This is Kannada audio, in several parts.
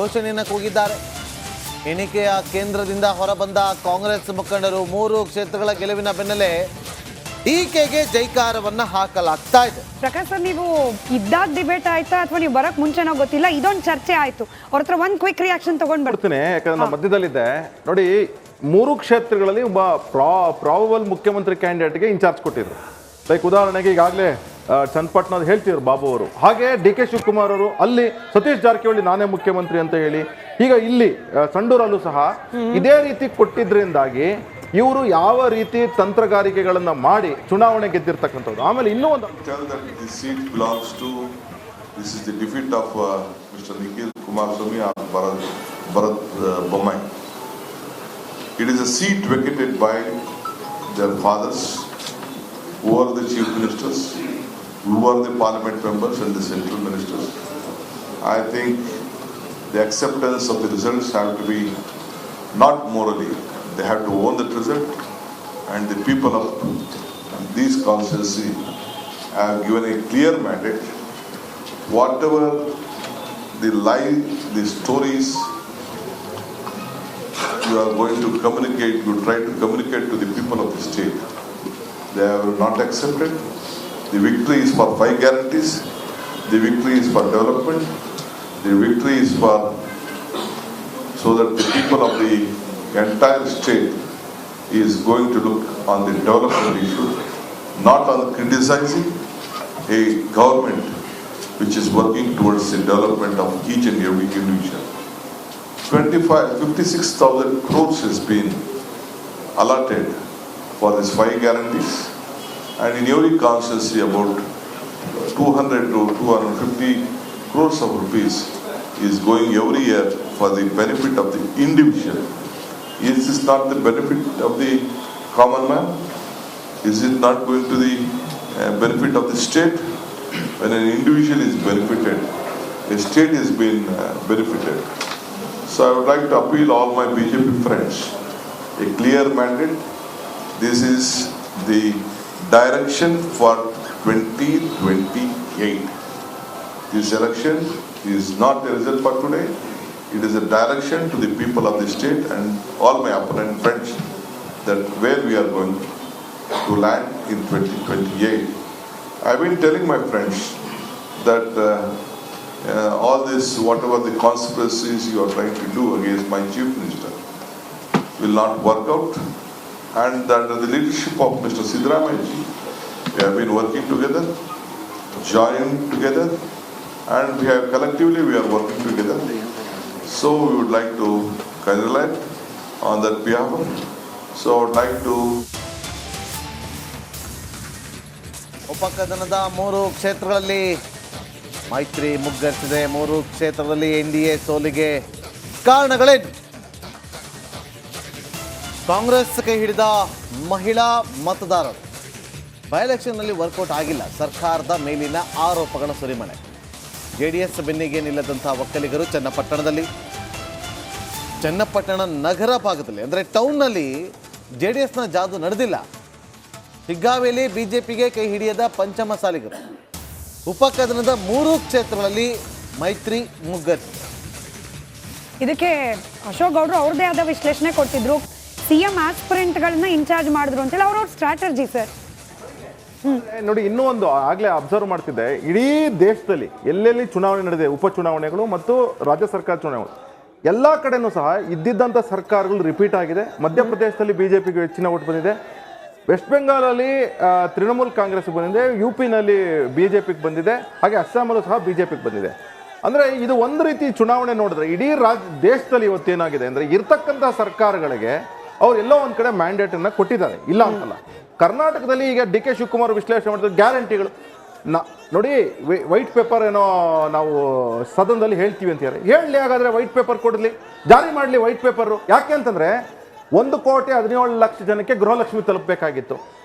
ಘೋಷಣೆಯನ್ನು ಕೂಗಿದ್ದಾರೆ. ಎಣಿಕೆಯ ಕೇಂದ್ರದಿಂದ ಹೊರಬಂದ ಕಾಂಗ್ರೆಸ್ ಮುಖಂಡರು 3 ಕ್ಷೇತ್ರಗಳ ಗೆಲುವಿನ ಬೆನ್ನಲ್ಲೇ ಟೀಕೆಗೆ ಜೈಕಾರವನ್ನ ಹಾಕಲಾಗ್ತಾ ಇದೆ. ಪ್ರಕಾಶ್ ಸರ್, ನೀವು ಇದ್ದಾಗ ಡಿಬೇಟ್ ಆಯ್ತಾ ಅಥವಾ ನೀವು ಬರಕ್ ಮುಂಚೆನೋ ಗೊತ್ತಿಲ್ಲ, ಇದೊಂದು ಚರ್ಚೆ ಆಯ್ತು. ಅವ್ರ ಹತ್ರ ಒಂದು ಕ್ವಿಕ್ ರಿಯಾಕ್ಷನ್ ತಗೊಂಡ್ ಬರ್ತೀನಿ. ಯಾಕಂದ್ರೆ ನಮ್ಮ ಮಧ್ಯದಲ್ಲಿದೆ ನೋಡಿ, 3 ಕ್ಷೇತ್ರಗಳಲ್ಲಿ ಒಬ್ಬ ಪ್ರಾಬಬಲ್ ಮುಖ್ಯಮಂತ್ರಿ ಕ್ಯಾಂಡಿಡೇಟ್ಗೆ ಇನ್ಚಾರ್ಜ್ ಕೊಟ್ಟಿದ್ರು. ಲೈಕ್ ಉದಾಹರಣೆಗೆ ಈಗಾಗಲೇ ಚನ್ನಪಟ್ಟಣದ ಹೇಳ್ತಿದ್ರು ಬಾಬು ಅವರು, ಹಾಗೆ DK ಶಿವಕುಮಾರ್ ಅವರು ಅಲ್ಲಿ ಸತೀಶ್ ಜಾರಕಿಹೊಳಿ ನಾನೇ ಮುಖ್ಯಮಂತ್ರಿ ಅಂತ ಹೇಳಿ, ಈಗ ಇಲ್ಲಿ ಸಂಡೂರಲ್ಲೂ ಸಹ ಇದೇ ರೀತಿ ಕೊಟ್ಟಿದ್ರಿಂದಾಗಿ ಇವರು ಯಾವ ರೀತಿ ತಂತ್ರಗಾರಿಕೆಗಳನ್ನ ಮಾಡಿ ಚುನಾವಣೆ ಗೆದ್ದಿರ್ತಕ್ಕಂಥದ್ದು. ಆಮೇಲೆ ಇನ್ನೂ ಒಂದು It is a seat vacated by their fathers, who are the chief ministers, who are the parliament members and the central ministers. I think the acceptance of the results have to be not morally. They have to own that result, and the people of these constituency have given a clear mandate. Whatever the lie, the stories you are going to communicate, you try to communicate to the people of the state, they have not accepted. The victory is for 5 guarantees. The victory is for development. The victory is for so that the people of the entire state is going to look on the development issue, not on criticizing a government which is working towards the development of each and every individual. 56,000 crores has been allotted for these 5 guarantees, and in every constituency about 200 to 250 crores of rupees is going every year for the benefit of the individual. Is this not the benefit of the common man? Is it not going to the benefit of the state? When an individual is benefited, the state is being benefited. So I would like to appeal all my BJP friends, a clear mandate. This is the direction for 2028. This election is not a result for today. It is a direction to the people of the state and all my opponent friends that where we are going to land in 2028. I've been telling my friends that all this, whatever the conspiracies you are trying to do against my chief minister will not work out, and under the leadership of Mr. Siddaramaiah ji, we have been working together, joined together, and we have collectively we are working together. So we would like to congratulate on that behalf. So I would like to ಉಪಕದನದ 3 ಕ್ಷೇತ್ರಗಳಲ್ಲಿ ಮೈತ್ರಿ ಮುಗ್ಗರಿಸಿದೆ. 3 ಕ್ಷೇತ್ರದಲ್ಲಿ NDA ಸೋಲಿಗೆ ಕಾರಣಗಳೇನು? ಕಾಂಗ್ರೆಸ್ ಕೈ ಹಿಡಿದ ಮಹಿಳಾ ಮತದಾರರು ಬೈ ಎಲೆಕ್ಷನ್ನಲ್ಲಿ ವರ್ಕೌಟ್ ಆಗಿಲ್ಲ. ಸರ್ಕಾರದ ಮೇಲಿನ ಆರೋಪಗಳ ಸುರಿಮಳೆ. JDS ಬೆನ್ನಿಗೆ ನಿಲ್ಲದಂಥ ಒಕ್ಕಲಿಗರು ಚನ್ನಪಟ್ಟಣ ನಗರ ಭಾಗದಲ್ಲಿ ಅಂದರೆ ಟೌನ್ನಲ್ಲಿ JDSನ ಜಾದು ನಡೆದಿಲ್ಲ. ಶಿಗ್ಗಾವಿಯಲ್ಲಿ BJPಗೆ ಕೈ ಹಿಡಿಯದ ಪಂಚಮಸಾಲಿಗರು. ಉಪಕದನದ 3 ಕ್ಷೇತ್ರಗಳಲ್ಲಿ ಮೈತ್ರಿ ಮುಗ್ಗರಿಸಿದೆ. ಇದಕ್ಕೆ ಅಶೋಕ್ ಗೌಡ್ರು ಅವ್ರದೇ ಆದ ವಿಶ್ಲೇಷಣೆ ಕೊಟ್ಟಿದ್ರು. CM ಆಸ್ಪಿರೆಂಟ್ಗಳನ್ನ ಇನ್ಚಾರ್ಜ್ ಮಾಡಿದ್ರು ಅಂತೇಳಿ ಅವ್ರ ಸ್ಟ್ರಾಟಜಿ ಸರ್. ನೋಡಿ, ಇನ್ನೂ ಒಂದು ಆಗ್ಲೇ ಅಬ್ಸರ್ವ್ ಮಾಡ್ತಿದ್ದೆ, ಇಡೀ ದೇಶದಲ್ಲಿ ಎಲ್ಲೆಲ್ಲಿ ಚುನಾವಣೆ ನಡೆದಿದೆ, ಉಪಚುನಾವಣೆಗಳು ಮತ್ತು ರಾಜ್ಯ ಸರ್ಕಾರ ಚುನಾವಣೆ, ಎಲ್ಲ ಕಡೆನೂ ಸಹ ಇದ್ದಿದ್ದಂಥ ಸರ್ಕಾರಗಳು ರಿಪೀಟ್ ಆಗಿದೆ. ಮಧ್ಯಪ್ರದೇಶದಲ್ಲಿ BJPಗೆ ಹೆಚ್ಚಿನ ಓಟ್ ಬಂದಿದೆ, ವೆಸ್ಟ್ ಬೆಂಗಾಲಲ್ಲಿ ತೃಣಮೂಲ್ ಕಾಂಗ್ರೆಸ್ ಬಂದಿದೆ, UPನಲ್ಲಿ BJPಗೆ ಬಂದಿದೆ, ಹಾಗೆ ಅಸ್ಸಾಮಲ್ಲೂ ಸಹ BJPಗೆ ಬಂದಿದೆ. ಅಂದರೆ ಇದು ಒಂದು ರೀತಿ ಚುನಾವಣೆ ನೋಡಿದ್ರೆ ಇಡೀ ದೇಶದಲ್ಲಿ ಇವತ್ತೇನಾಗಿದೆ ಅಂದರೆ ಇರ್ತಕ್ಕಂಥ ಸರ್ಕಾರಗಳಿಗೆ ಅವ್ರು ಎಲ್ಲೋ ಒಂದು ಕಡೆ ಮ್ಯಾಂಡೇಟನ್ನು ಕೊಟ್ಟಿದ್ದಾರೆ, ಇಲ್ಲ ಅಂತಲ್ಲ. ಕರ್ನಾಟಕದಲ್ಲಿ ಈಗ DK ಶಿವಕುಮಾರ್ ವಿಶ್ಲೇಷಣೆ ಮಾಡಿದ್ರೆ ಗ್ಯಾರಂಟಿಗಳು ನೋಡಿ, ವೈಟ್ ಪೇಪರ್ ಏನೋ ನಾವು ಸದನದಲ್ಲಿ ಹೇಳ್ತೀವಿ ಅಂತ ಹೇಳಿ, ಹಾಗಾದರೆ ವೈಟ್ ಪೇಪರ್ ಕೊಡಲಿ, ಜಾರಿ ಮಾಡಲಿ ವೈಟ್ ಪೇಪರು. ಯಾಕೆ ಅಂತಂದರೆ 1,17,00,000 ಜನಕ್ಕೆ ಗೃಹಲಕ್ಷ್ಮಿ ತಲುಪಬೇಕಾಗಿತ್ತು.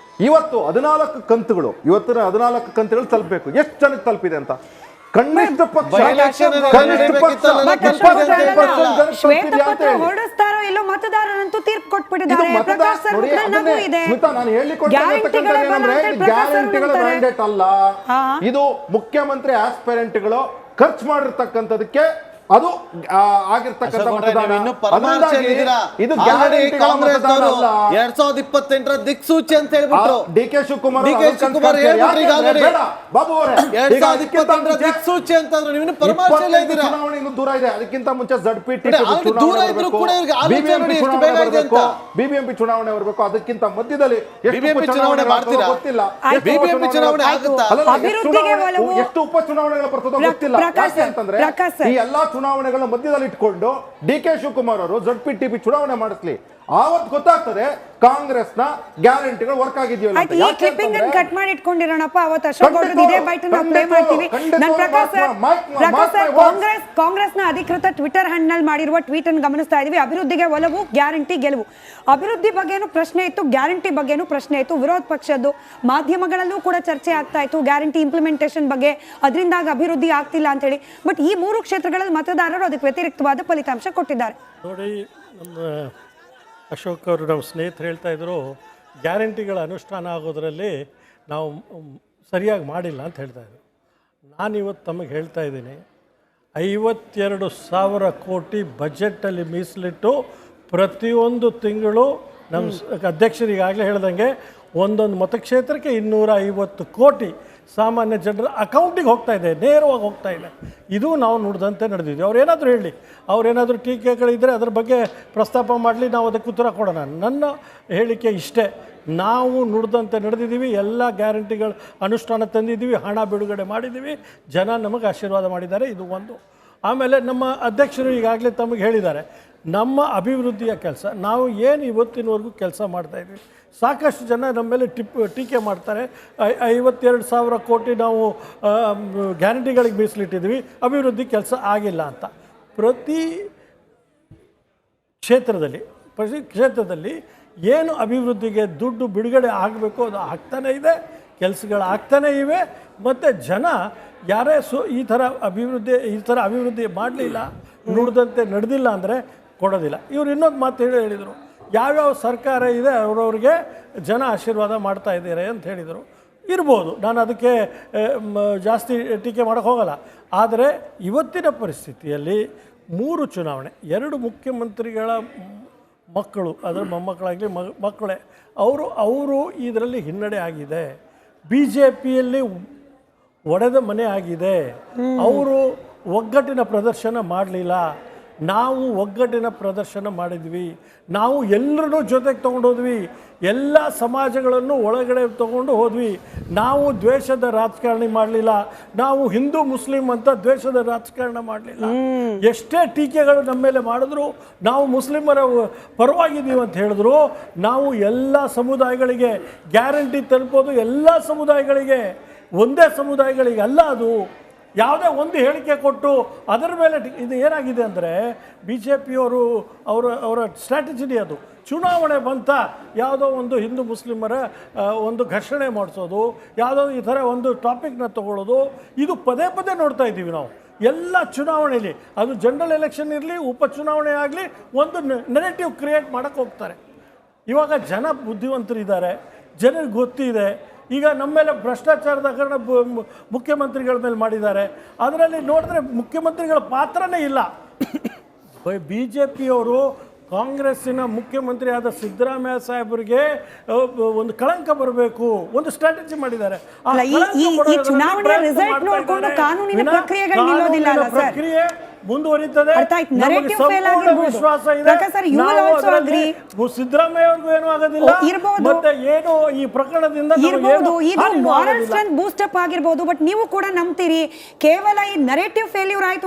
ಇವತ್ತು 14 ಕಂತುಗಳು, ಇವತ್ತಿನ 14 ಕಂತುಗಳು ತಲುಪಬೇಕು. ಎಷ್ಟು ಜನಕ್ಕೆ ತಲುಪಿದೆ ಅಂತ ಕನಿಷ್ಠ ಪಕ್ಷ ಹೊರಡಿಸ್ತಾರೋ ಇಲ್ಲೋ ಮತದಾರರಂತೂ ತೀರ್ಪು ಕೊಟ್ಬಿಟ್ಟಿದ್ದಾರೆ. ನಾನು ಹೇಳಿಕೊಟ್ಟಿರ್ತಕ್ಕಂಥ ಗ್ಯಾರಂಟಿಗಳ ಮ್ಯಾಂಡೇಟ್ ಅಲ್ಲ, ಇದು ಮುಖ್ಯಮಂತ್ರಿ ಆಸ್ಪೈರೆಂಟ್ಗಳು ಖರ್ಚು ಮಾಡಿರ್ತಕ್ಕಂಥದಕ್ಕೆ ಅದು ಆಗಿರ್ತಕ್ಕಂಥ ಅಶೋಕ್ ಅವ್ರೆ, ಮತದಾನ. ನೀವು ಇನ್ನೂ ಪರಮಾರ್ಥ ಅದರಿಂದಾಗಿ ಹೇಳಿದ್ದೀರಾ. ಇದು Already ಗ್ಯಾರಂಟಿಗಳ ಕಾಂಗ್ರೆಸ್ನವರು ಮತದಾನ ಅಲ್ಲ. 2028 ದಿಕ್ಸೂಚಿ ಅಂತ ಹೇಳ್ಬಿಟ್ರು. ಡಿ ಕೆ ಶಿವಕುಮಾರ್ ಬಾಬು ಅವರೇ 2028 ದಿಕ್ಸೂಚಿ ಅಂತಂದ್ರೆ ನೀವು ಪರಮಾರ್ಥ ಹೇಳಿದ್ದೀರಾ. ಚುನಾವಣೆ ಇನ್ನೂ ದೂರ ಇದೆ. ಅದಕ್ಕಿಂತ ಮುಂಚೆ ದೂರ ಇದ್ರು ಕೂಡ ಇವ್ರಿಗೆ ಆಲೋಚನೆ ನೋಡಿ ಎಷ್ಟು ಬೇಗ ಇದೆ ಅಂತ. ಬಿಬಿಎಂಪಿ ಚುನಾವಣೆ ಬರಬೇಕು. ಅದಕ್ಕಿಂತ ಮಧ್ಯದಲ್ಲಿ ಬಿಬಿಎಂಪಿ ಚುನಾವಣೆ ಮಾಡ್ತೀರಾ? ಗೊತ್ತಿಲ್ಲ. ಬಿಬಿಎಂಪಿ ಚುನಾವಣೆ ಆಗುತ್ತಾ? ಅಭಿವೃದ್ಧಿಗೆ ಒಲವು ಎಷ್ಟು ಉಪಚುನಾವಣೆಗಳು ಬರ್ತದೋ ಗೊತ್ತಿಲ್ಲ. ಯಾಕೆ ಅಂತಂದ್ರೆ ಈ ಎಲ್ಲಾ ಚುನಾವಣೆಗಳ ಮಧ್ಯದಲ್ಲಿ ಇಟ್ಕೊಂಡು ಡಿ ಕೆ ಶಿವಕುಮಾರ್ ಅವರು ZPTP ಚುನಾವಣೆ ಮಾಡಿಸ್ಲಿ. ಆವತ್ತು ಗೊತ್ತಾಗ್ತದೆ ಕಾಂಗ್ರೆಸ್ನ ಗ್ಯಾರಂಟಿಗಳು ವರ್ಕ್ ಆಗಿದೆಯಲ್ಲ. ಈ ಕ್ಲಿಪ್ಪಿಂಗ್ ಅನ್ನು ಕಟ್ ಮಾಡಿ ಇಟ್ಕೊಂಡಿರೋಣಪ್ಪ. ಅವತ್ತು ಅಶೋಕ್ ಅವ್ರದ್ದು ಇದೇ ಬೈಟ್ ನಾವು ಪ್ಲೇ ಮಾಡ್ತೀವಿ. ನಾನು ಪ್ರಕಾಶ್ ಕಾಂಗ್ರೆಸ್ನ ಅಧಿಕೃತ ಟ್ವಿಟರ್ ಹ್ಯಾಂಡಲ್ ಮಾಡಿರುವ ಟ್ವೀಟ್ ಅನ್ನು ಗಮನಿಸ್ತಾ ಇದೀವಿ. ಅಭಿವೃದ್ಧಿಗೆ ಒಲವು, ಗ್ಯಾರಂಟಿ ಗೆಲುವು. ಅಭಿವೃದ್ಧಿ ಬಗ್ಗೆನೂ ಪ್ರಶ್ನೆ ಇತ್ತು, ಗ್ಯಾರಂಟಿ ಬಗ್ಗೆನೂ ಪ್ರಶ್ನೆ ಇತ್ತು. ವಿರೋಧ ಪಕ್ಷದ್ದು ಮಾಧ್ಯಮಗಳಲ್ಲೂ ಕೂಡ ಚರ್ಚೆ ಆಗ್ತಾ ಇತ್ತು ಗ್ಯಾರಂಟಿ ಇಂಪ್ಲಿಮೆಂಟೇಷನ್ ಬಗ್ಗೆ, ಅದರಿಂದಾಗಿ ಅಭಿವೃದ್ಧಿ ಆಗ್ತಿಲ್ಲ ಅಂತ ಹೇಳಿ. ಬಟ್ ಈ 3 ಕ್ಷೇತ್ರಗಳಲ್ಲಿ ಮತದಾರರು ಅದಕ್ಕೆ ವ್ಯತಿರಿಕ್ತವಾದ ಫಲಿತಾಂಶ ಕೊಟ್ಟಿದ್ದಾರೆ. ನೋಡಿ, ನಮ್ಮ ಅಶೋಕ್ ಅವರು ನಮ್ಮ ಸ್ನೇಹಿತರು ಹೇಳ್ತಾ ಇದ್ರು ಗ್ಯಾರಂಟಿಗಳ ಅನುಷ್ಠಾನ ಆಗೋದರಲ್ಲಿ ನಾವು ಸರಿಯಾಗಿ ಮಾಡಿಲ್ಲ ಅಂತ ಹೇಳ್ತಾ ಇದ್ರು. ನಾನಿವತ್ತು ತಮಗೆ ಹೇಳ್ತಾ ಇದ್ದೀನಿ, 52,000 ಕೋಟಿ ಬಜೆಟಲ್ಲಿ ಮೀಸಲಿಟ್ಟು ಪ್ರತಿಯೊಂದು ತಿಂಗಳು ನಮ್ಮ ಅಧ್ಯಕ್ಷರು ಈಗಾಗಲೇ ಹೇಳ್ದಂಗೆ ಒಂದೊಂದು ಮತಕ್ಷೇತ್ರಕ್ಕೆ 250 ಕೋಟಿ ಸಾಮಾನ್ಯ ಜನರ ಅಕೌಂಟಿಗೆ ಹೋಗ್ತಾ ಇದೆ, ನೇರವಾಗಿ ಹೋಗ್ತಾ ಇದೆ. ಇದು ನಾವು ನುಡಿದಂತೆ ನಡೆದಿದ್ವಿ. ಅವ್ರೇನಾದರೂ ಹೇಳಿ, ಅವ್ರೇನಾದರೂ ಟೀಕೆಗಳಿದ್ದರೆ ಅದ್ರ ಬಗ್ಗೆ ಪ್ರಸ್ತಾಪ ಮಾಡಲಿ, ನಾವು ಅದಕ್ಕೆ ಉತ್ತರ ಕೊಡೋಣ. ನನ್ನ ಹೇಳಿಕೆ ಇಷ್ಟೇ, ನಾವು ನುಡಿದಂತೆ ನಡೆದಿದ್ದೀವಿ. ಎಲ್ಲ ಗ್ಯಾರಂಟಿಗಳ ಅನುಷ್ಠಾನ ತಂದಿದ್ದೀವಿ, ಹಣ ಬಿಡುಗಡೆ ಮಾಡಿದ್ದೀವಿ, ಜನ ನಮಗೆ ಆಶೀರ್ವಾದ ಮಾಡಿದ್ದಾರೆ. ಇದು ಒಂದು. ಆಮೇಲೆ ನಮ್ಮ ಅಧ್ಯಕ್ಷರು ಈಗಾಗಲೇ ತಮಗೆ ಹೇಳಿದ್ದಾರೆ, ನಮ್ಮ ಅಭಿವೃದ್ಧಿಯ ಕೆಲಸ ನಾವು ಏನು ಇವತ್ತಿನವರೆಗೂ ಕೆಲಸ ಮಾಡ್ತಾಯಿದ್ವಿ. ಸಾಕಷ್ಟು ಜನ ನಮ್ಮ ಮೇಲೆ ಟೀಕೆ ಮಾಡ್ತಾರೆ. 52,000 ಕೋಟಿ ನಾವು ಗ್ಯಾರಂಟಿಗಳಿಗೆ ಮೀಸಲಿಟ್ಟಿದ್ವಿ, ಅಭಿವೃದ್ಧಿ ಕೆಲಸ ಆಗಿಲ್ಲ ಅಂತ. ಪ್ರತಿ ಕ್ಷೇತ್ರದಲ್ಲಿ ಏನು ಅಭಿವೃದ್ಧಿಗೆ ದುಡ್ಡು ಬಿಡುಗಡೆ ಆಗಬೇಕು ಅದು ಆಗ್ತಾನೇ ಇದೆ, ಕೆಲಸಗಳು ಆಗ್ತಾನೇ ಇವೆ. ಮತ್ತು ಜನ ಯಾರೇ ಈ ಥರ ಅಭಿವೃದ್ಧಿ ಮಾಡಲಿಲ್ಲ, ನುಡಿದಂತೆ ನಡೆದಿಲ್ಲ ಅಂದರೆ ಕೊಡೋದಿಲ್ಲ. ಇವರು ಇನ್ನೊಂದು ಮಾತು ಹೇಳಿದರು, ಯಾವ್ಯಾವ ಸರ್ಕಾರ ಇದೆ ಅವರವ್ರಿಗೆ ಜನ ಆಶೀರ್ವಾದ ಮಾಡ್ತಾ ಇದ್ದಾರೆ ಅಂತ ಹೇಳಿದರು. ಇರ್ಬೋದು, ನಾನು ಅದಕ್ಕೆ ಜಾಸ್ತಿ ಟೀಕೆ ಮಾಡೋಕ್ಕೆ ಹೋಗಲ್ಲ. ಆದರೆ ಇವತ್ತಿನ ಪರಿಸ್ಥಿತಿಯಲ್ಲಿ 3 ಚುನಾವಣೆ, 2 ಮುಖ್ಯಮಂತ್ರಿಗಳ ಮಕ್ಕಳು, ಅದರ ಮೊಮ್ಮಕ್ಕಳಾಗಲಿ ಮಕ್ಕಳೇ, ಅವರು ಇದರಲ್ಲಿ ಹಿನ್ನಡೆ ಆಗಿದೆ. BJPಯಲ್ಲಿ ಒಡೆದ ಮನೆ ಆಗಿದೆ. ಅವರು ಒಗ್ಗಟ್ಟಿನ ಪ್ರದರ್ಶನ ಮಾಡಲಿಲ್ಲ. ನಾವು ಒಗ್ಗಟ್ಟಿನ ಪ್ರದರ್ಶನ ಮಾಡಿದ್ವಿ. ನಾವು ಎಲ್ಲರನ್ನೂ ಜೊತೆಗೆ ತೊಗೊಂಡೋದ್ವಿ, ಎಲ್ಲ ಸಮಾಜಗಳನ್ನು ಒಳಗಡೆ ತೊಗೊಂಡು ಹೋದ್ವಿ. ನಾವು ದ್ವೇಷದ ರಾಜಕಾರಣ ಮಾಡಲಿಲ್ಲ, ನಾವು ಹಿಂದೂ ಮುಸ್ಲಿಂ ಅಂತ ದ್ವೇಷದ ರಾಜಕಾರಣ ಮಾಡಲಿಲ್ಲ. ಎಷ್ಟೇ ಟೀಕೆಗಳು ನಮ್ಮ ಮೇಲೆ ಮಾಡಿದ್ರು, ನಾವು ಮುಸ್ಲಿಮರ ಪರವಾಗಿದ್ದೀವಿ ಅಂತ ಹೇಳಿದ್ರು, ನಾವು ಎಲ್ಲ ಸಮುದಾಯಗಳಿಗೆ ಗ್ಯಾರಂಟಿ ತಲುಪೋದು, ಎಲ್ಲ ಸಮುದಾಯಗಳಿಗೆ, ಒಂದೇ ಸಮುದಾಯಗಳಿಗೆ ಅಲ್ಲ. ಅದು ಯಾವುದೇ ಒಂದು ಹೇಳಿಕೆ ಕೊಟ್ಟು ಅದರ ಮೇಲೆ ಇದು ಏನಾಗಿದೆ ಅಂದರೆ BJPಯವರು ಅವರ ಸ್ಟ್ರಾಟಜಿನೇ ಅದು. ಚುನಾವಣೆ ಬಂತ ಯಾವುದೋ ಒಂದು ಹಿಂದೂ ಮುಸ್ಲಿಮರ ಒಂದು ಘರ್ಷಣೆ ಮಾಡಿಸೋದು, ಯಾವುದೋ ಈ ಥರ ಒಂದು ಟಾಪಿಕ್ನ ತೊಗೊಳ್ಳೋದು, ಇದು ಪದೇ ಪದೇ ನೋಡ್ತಾ ಇದ್ದೀವಿ ನಾವು ಎಲ್ಲ ಚುನಾವಣೆಯಲ್ಲಿ. ಅದು ಜನರಲ್ ಎಲೆಕ್ಷನ್ ಇರಲಿ, ಉಪಚುನಾವಣೆ ಆಗಲಿ, ಒಂದು ನೆಗೆಟಿವ್ ಕ್ರಿಯೇಟ್ ಮಾಡೋಕ್ಕೆ ಹೋಗ್ತಾರೆ. ಇವಾಗ ಜನ ಬುದ್ಧಿವಂತರಿದ್ದಾರೆ, ಜನರಿಗೆ ಗೊತ್ತಿದೆ. ಈಗ ನಮ್ಮ ಮೇಲೆ ಭ್ರಷ್ಟಾಚಾರದ ಹಗರಣ ಮುಖ್ಯಮಂತ್ರಿಗಳ ಮೇಲೆ ಮಾಡಿದ್ದಾರೆ. ಅದರಲ್ಲಿ ನೋಡಿದ್ರೆ ಮುಖ್ಯಮಂತ್ರಿಗಳ ಪಾತ್ರನೇ ಇಲ್ಲ. BJPಯವರು ಕಾಂಗ್ರೆಸ್ಸಿನ ಮುಖ್ಯಮಂತ್ರಿ ಆದ ಸಿದ್ದರಾಮಯ್ಯ ಸಾಹೇಬರಿಗೆ ಒಂದು ಕಳಂಕ ಬರಬೇಕು, ಒಂದು ಸ್ಟ್ರಾಟಜಿ ಮಾಡಿದ್ದಾರೆ. ಪ್ರಕ್ರಿಯೆ ಮುಂದುವರಿತದೆ. ವಿಶ್ವಾಸ ಇದೆ. ಸಿದ್ದರಾಮಯ್ಯ ಅವ್ರಿಗೂ ಏನೂ ಆಗೋದಿಲ್ಲ, ಮತ್ತೆ ಏನು ಈ ಪ್ರಕರಣದಿಂದ ಬೂಸ್ಟಪ್ ಆಗಿರ್ಬೋದು. ಬಟ್ ನೀವು ಕೂಡ ನಂಬ್ತೀರಿ ಕೇವಲ ಈ ನರೇಟಿವ್ ಫೇಲ್ಯೂರ್ ಆಯ್ತು